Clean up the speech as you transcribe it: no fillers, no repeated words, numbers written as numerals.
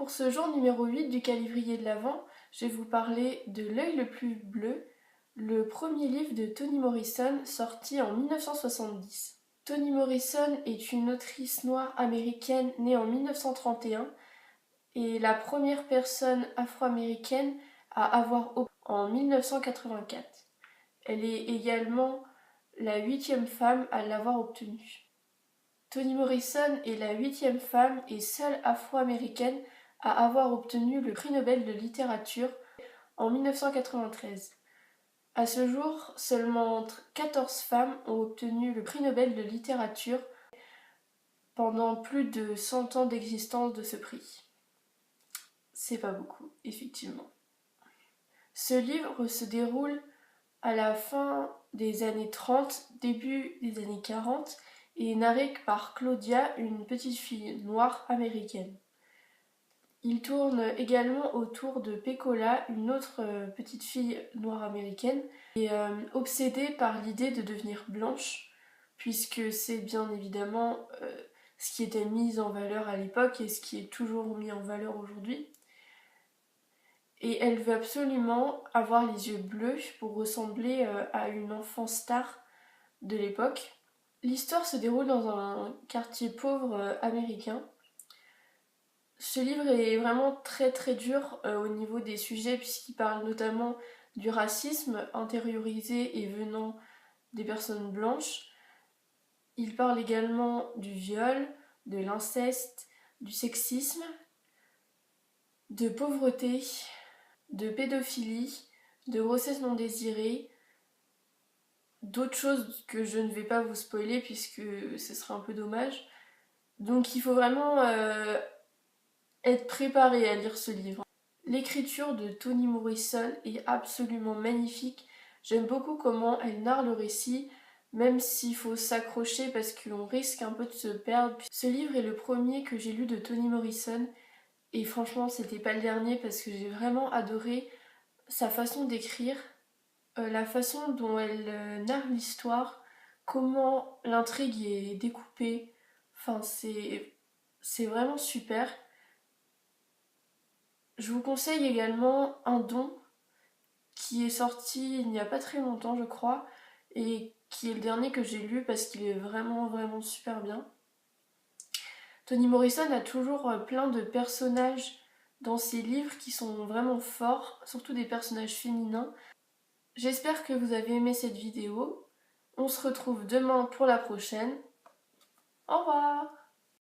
Pour ce jour numéro 8 du calendrier de l'Avent, je vais vous parler de L'œil le plus bleu, le premier livre de Toni Morrison sorti en 1970. Toni Morrison est une autrice noire américaine née en 1931 et la première personne afro-américaine à avoir obtenu en 1984. Elle est également la 8e femme à l'avoir obtenu. Toni Morrison est la 8e femme et seule afro-américaine à avoir obtenu le prix Nobel de littérature en 1993. À ce jour, seulement 14 femmes ont obtenu le prix Nobel de littérature pendant plus de 100 ans d'existence de ce prix. C'est pas beaucoup, effectivement. Ce livre se déroule à la fin des années 30, début des années 40, et est narré par Claudia, une petite fille noire américaine. Il tourne également autour de Pecola, une autre petite fille noire américaine, et obsédée par l'idée de devenir blanche, puisque c'est bien évidemment ce qui était mis en valeur à l'époque et ce qui est toujours mis en valeur aujourd'hui. Et elle veut absolument avoir les yeux bleus pour ressembler à une enfant star de l'époque. L'histoire se déroule dans un quartier pauvre américain. Ce livre est vraiment très très dur au niveau des sujets puisqu'il parle notamment du racisme intériorisé et venant des personnes blanches. Il parle également du viol, de l'inceste, du sexisme, de pauvreté, de pédophilie, de grossesse non désirée, d'autres choses que je ne vais pas vous spoiler puisque ce serait un peu dommage. Donc il faut vraiment être préparé à lire ce livre. L'écriture de Toni Morrison est absolument magnifique. J'aime beaucoup comment elle narre le récit, même s'il faut s'accrocher parce qu'on risque un peu de se perdre. Ce livre est le premier que j'ai lu de Toni Morrison et franchement c'était pas le dernier parce que j'ai vraiment adoré sa façon d'écrire, la façon dont elle narre l'histoire, comment l'intrigue est découpée. Enfin c'est vraiment super. Je vous conseille également Un don qui est sorti il n'y a pas très longtemps je crois et qui est le dernier que j'ai lu parce qu'il est vraiment vraiment super bien. Toni Morrison a toujours plein de personnages dans ses livres qui sont vraiment forts, surtout des personnages féminins. J'espère que vous avez aimé cette vidéo. On se retrouve demain pour la prochaine. Au revoir!